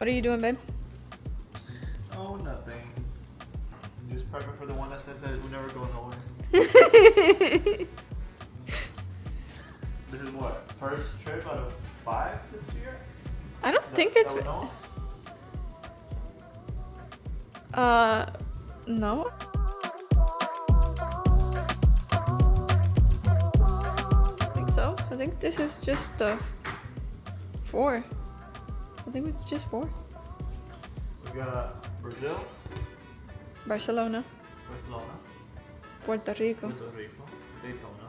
What are you doing, babe? Oh, nothing. Just prepping for the one that says that we never go nowhere. This is what? First trip out of 5 this year? I don't think it's... No. I think so. I think this is just the 4. I think it's just 4. We got Brazil, Barcelona, Puerto Rico, Daytona. Daytona.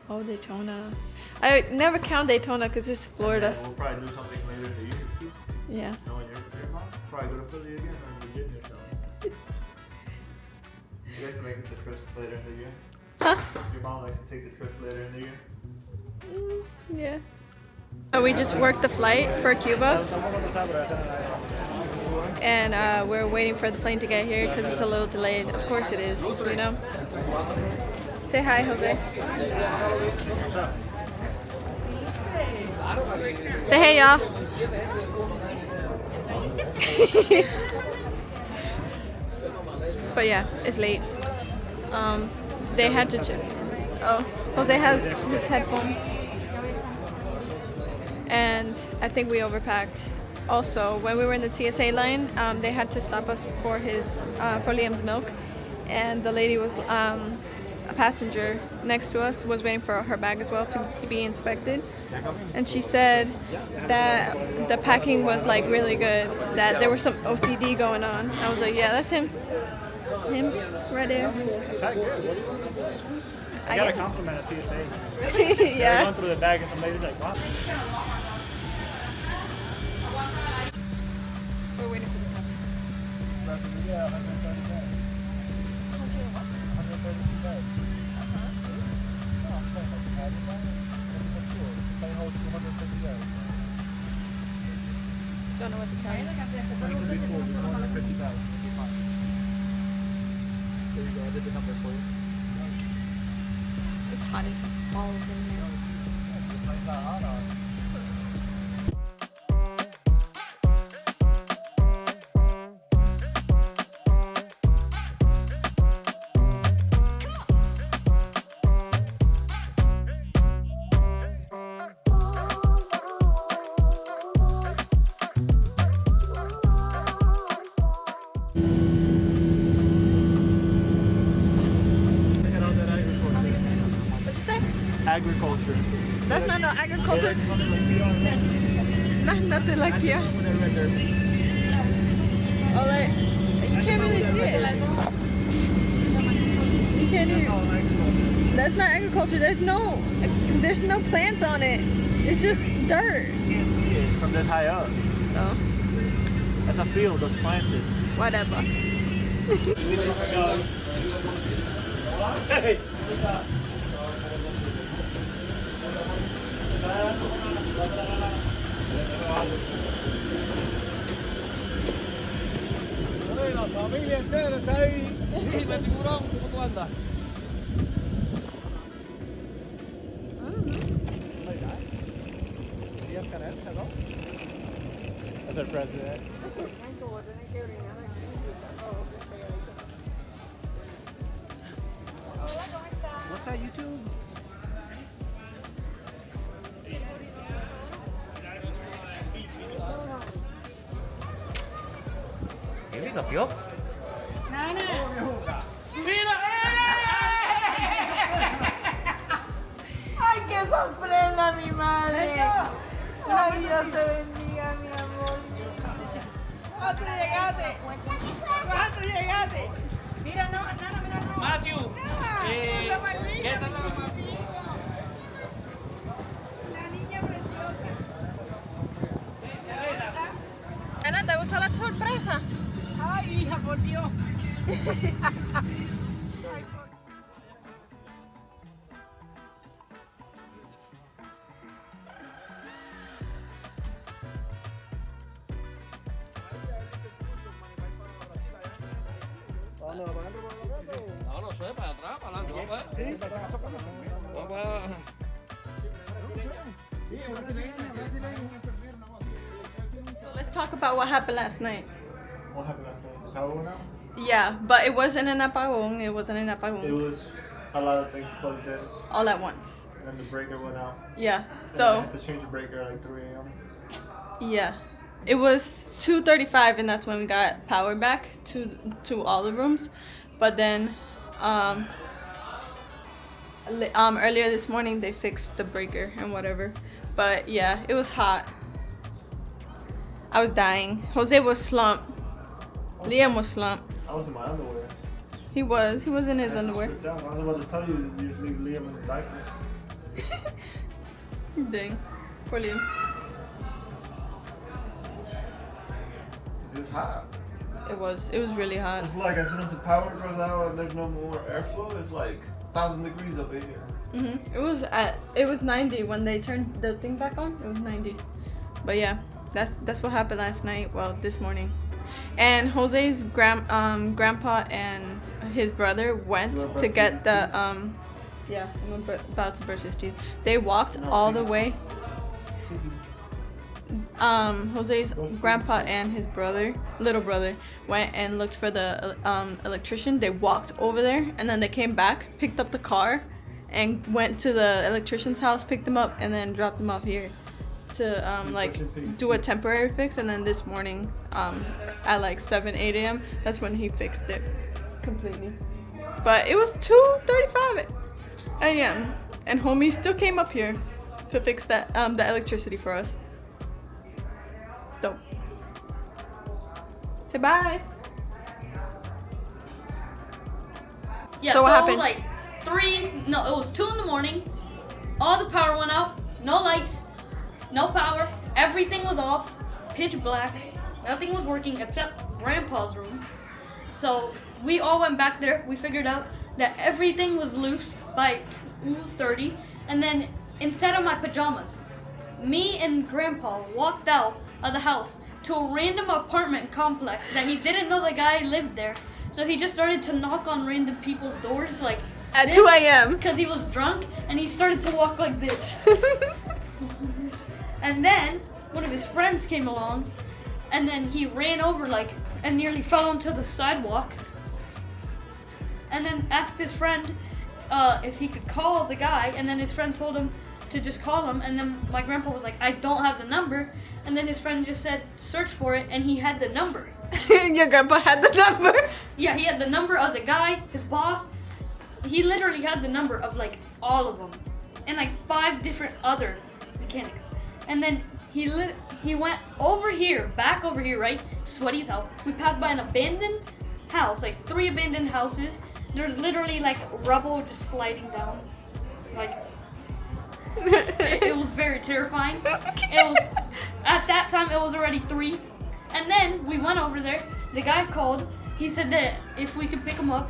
Oh, Daytona. I never count Daytona because it's Florida. We'll probably do something later in the year too. Yeah. Knowing your mom, probably go to Philly again or Virginia or something. You guys are making the trips later in the year? Huh? Your mom likes to take the trips later in the year? Yeah. So we just worked the flight for Cuba. And we're waiting for the plane to get here because it's a little delayed. Of course it is, you know. Say hi, Jose. Say hey, y'all. But yeah, it's late. They had to check. Oh, Jose has his headphones. And I think we overpacked. Also, when we were in the TSA line, they had to stop us for Liam's milk, and the lady was a passenger next to us was waiting for her bag as well to be inspected, and she said that the packing was like really good, that there was some OCD going on. I was like, yeah, that's him right there. I got a compliment at TSA. Yeah. I went through the bag and some lady's like, wow. We're waiting for the cab. Yeah, 130 bags. 132 bags. No, I'm saying like cabin bag. Plane holds 250 bags. Don't know what to tell you. It's 150 bags. There you go, I did the numbers for you. It's hot as balls in here. The plane's not hot on. Agriculture. That's not no agriculture. Nothing like here. Oh, like, you can't really see it. You can't even. That's not agriculture. There's no plants on it. It's just dirt. You can't see it from this high up. Oh. That's a field that's planted. Whatever. Hey. La familia entera está ahí. Dime, tiburón, ¿cómo tú andas? Díaz Canel, hello? That's our president. What's that, YouTube? ¿Qué cambió? ¡Mira! ¡Ay, qué sorpresa, mi madre! ¡Ay, Dios te bendiga, mi amor! ¿Cuándo llegaste? ¿Cuándo llegaste? Mira, no, Nana, mira, no. Matthew, ¿qué tal? la niña preciosa. Ana, ¿te gustó la sorpresa? Ay, hija, por Dios. No, no sé, para atrás, para adelante. Tú le let's talk about what happened last night. What happened last night? The power went out? Yeah, but it wasn't an apagón. It wasn't an apagón. It was a lot of things plugged in. All at once. And then the breaker went out. Yeah. And So. I had to change the breaker at like 3 a.m. Yeah. It was 2:35, and that's when we got power back to all the rooms. But then, earlier this morning they fixed the breaker and whatever. But yeah, it was hot. I was dying. Jose was slumped. Liam was slumped. I was in my underwear. He was in his I had to underwear. sit down. I was about to tell you to just leave Liam in the diaper. Dang. Poor Liam. It's hot. It was really hot. It's like as soon as the power goes out and there's no more airflow, it's like 1,000 degrees up in here. It was 90 when they turned the thing back on. It was 90. But yeah, that's what happened last night. Well, this morning. And Jose's grandpa and his brother went to get the yeah, I'm about to burst his teeth. They walked all the way. Jose's grandpa and his little brother, went and looked for the electrician. They walked over there, and then they came back, picked up the car, and went to the electrician's house, picked them up, and then dropped them off here to do a temporary fix. And then this morning, at like 8 a.m., that's when he fixed it completely. But it was 2:35 a.m. and homie still came up here to fix that the electricity for us. Dope. Say bye. Yeah, So what happened? It was like it was 2 in the morning. All the power went out. No lights, no power. Everything was off, pitch black. Nothing was working except Grandpa's room. So we all went back there. We figured out that everything was loose by 2:30. And then instead of my pajamas, me and Grandpa walked out of the house to a random apartment complex that he didn't know the guy lived there. So he just started to knock on random people's doors like At 2 a.m. because he was drunk, and he started to walk like this. And then one of his friends came along, and then he ran over and nearly fell onto the sidewalk. And then asked his friend if he could call the guy, and then his friend told him to just call him. And then my grandpa was like, I don't have the number. And then his friend just said, search for it, and he had the number. Your grandpa had the number? Yeah, he had the number of the guy, his boss. He literally had the number of like all of them, and like 5 different other mechanics. And then he went over here, back over here, right? Sweaty's house. We passed by an abandoned house, like 3 abandoned houses. There's literally like rubble just sliding down, like. It was very terrifying. It was at that time it was already 3, and then we went over there. The guy called. He said that if we could pick him up,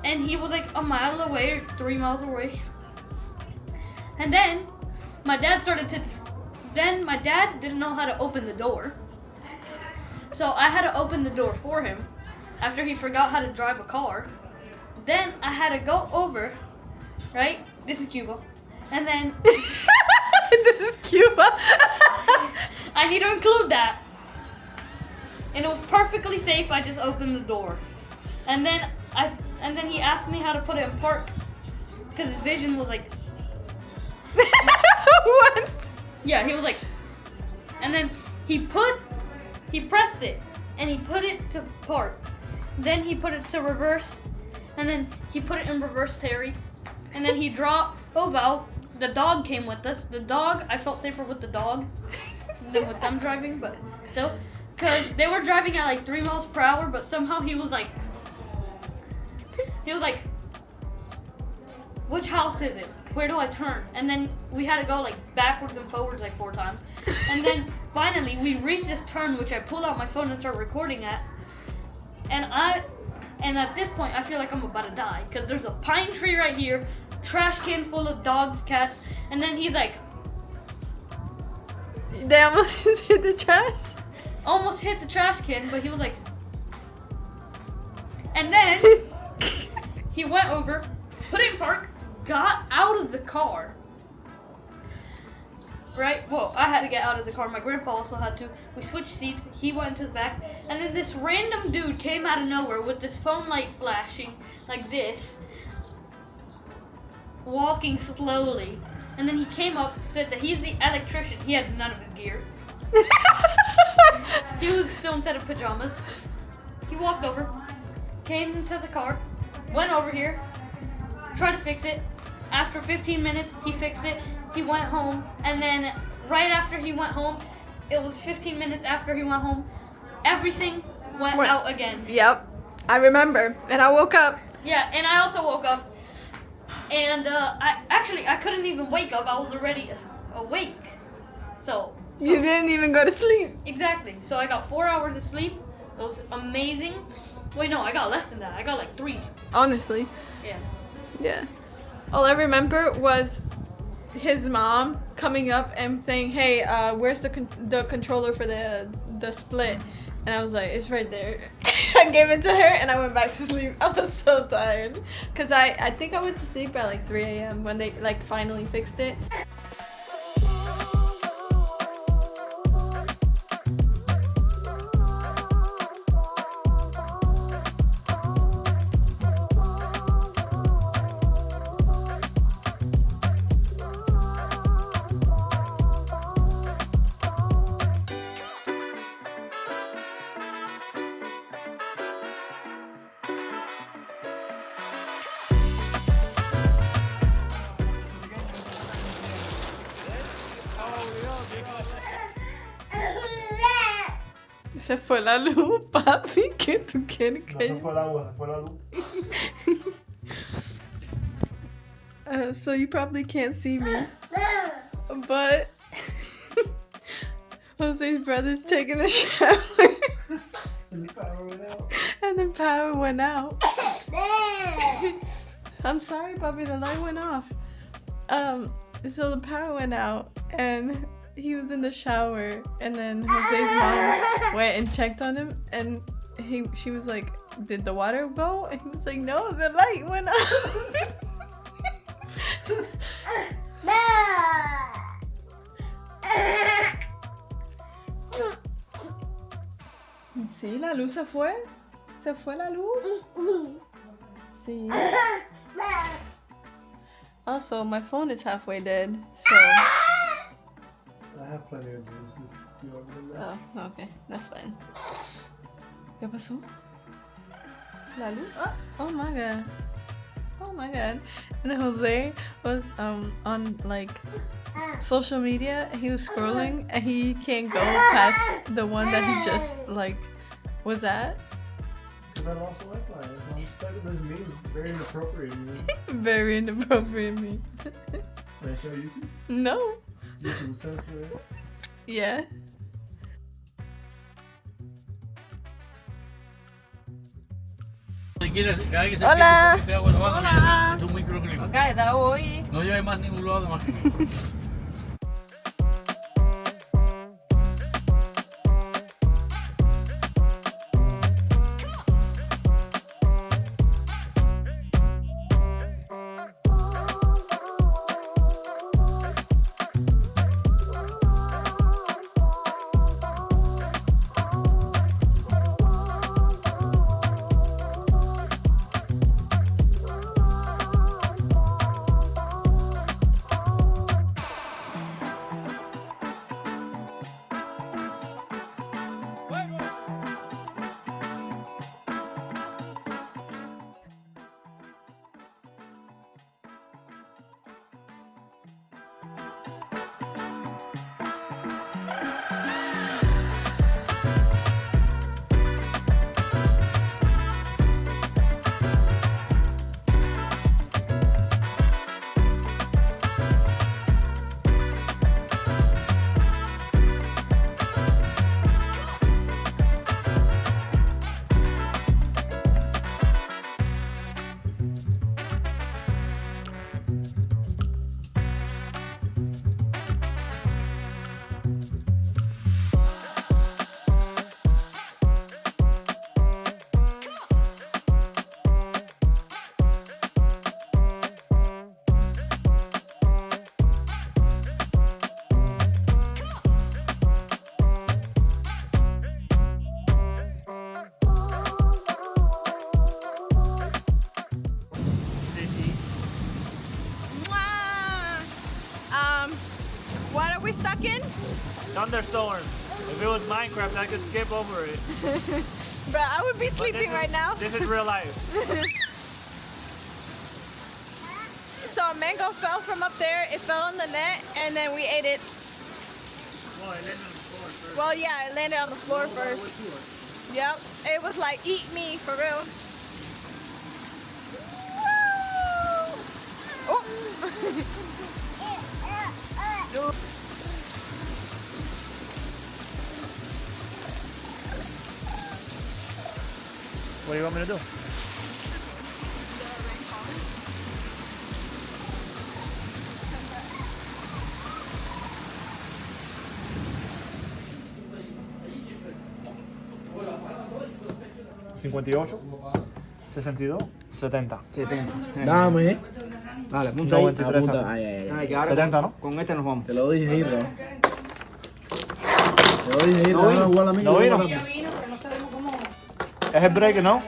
and he was like a mile away or 3 miles away. And then my dad didn't know how to open the door, so I had to open the door for him after he forgot how to drive a car. Then I had to go over, right? This is Cuba. And then This is Cuba. I need to include that. And it was perfectly safe. I just opened the door. And then he asked me how to put it in park because his vision was like What? yeah, he was like, and then he pressed it and he put it to park. Then he put it to reverse, and then he put it in reverse, Terry. And then he dropped out. The dog came with us. The dog, I felt safer with the dog than with them driving, but still. Because they were driving at like 3 miles per hour, but somehow he was like, which house is it? Where do I turn? And then we had to go like backwards and forwards like 4 times. And then finally we reached this turn, which I pulled out my phone and started recording at. And at this point, I feel like I'm about to die because there's a pine tree right here, trash can full of dogs, cats, and then he's like, They almost hit the trash. almost hit the trash can, but he was like, and then he went over, put it in park, got out of the car, right? Well, I had to get out of the car. My grandpa also had to. We switched seats. He went to the back. And then this random dude came out of nowhere with this phone light flashing like this, walking slowly. And then he came up, said that he's the electrician. He had none of his gear. He was still instead of pajamas. He walked over, came to the car, went over here, tried to fix it. After 15 minutes, he fixed it. He went home, and then right after he went home, it was 15 minutes after he went home, everything went out again. Yep, I remember, and I woke up. Yeah, and I also woke up, and I couldn't even wake up. I was already awake. So You didn't even go to sleep. exactly. So I got 4 hours of sleep. It was amazing. Wait, no, I got less than that. I got like 3. Honestly, Yeah. yeah. All I remember was his mom coming up and saying, "Hey, where's the controller for the split?" And I was like, "It's right there." I gave it to her and I went back to sleep. I was so tired because I think I went to sleep at like 3 a.m. when they like finally fixed it. Se fue la luz, papi. ¿Qué tú quieres No que se fue el agua, se fue la luz. So you probably can't see me, but Jose's brother's taking a shower And the power went out. and the power went out. I'm sorry, Bobby, the light went off. So the power went out and he was in the shower, and then Jose's mom went and checked on him, and she was like, "Did the water go?" And he was like, "No, the light went out." Sí, la luz se fue. Se fue la luz. Sí. Also, my phone is halfway dead, so. I have plenty of juice if you want me to know. Oh, okay, that's fine. ¿Qué pasó? La luz. Oh my god. Oh my god. And Jose was on like social media. He was scrolling and he can't go past the one that he just like was at. And I lost Wi-Fi, so I'm stuck in this meme. Very inappropriate meme. Very inappropriate me. Can I show YouTube? No. YouTube censor it. Yeah. Si quieres, cada que se Hola. empiece, agua, no va a Hola. cambiar. Es un microclima. Okay, that hoy. No lleve más ningún lado más que mí. we stuck in? Thunderstorm. If it was Minecraft, I could skip over it. Bruh, I would be But sleeping right now. This is real life. So a mango fell from up there, it fell on the net, and then we ate it. Well, it landed on the floor first. Well, yeah, it landed on the floor first. Yep, it was like, eat me, for real. Oh. What do you want me to do? ¿58? ¿62? 70. 70. Dame. Dale, apunta ahí. 93. Apunta. Ay, ay, ay. Ay, que ahora 70, ¿no? con este nos vamos. Te lo dije, Hidro. Te lo dije, Hidro. No vino. Ahora igual a mí. No vino. Ya vino, pero no sabemos cómo. Es el break, ¿no?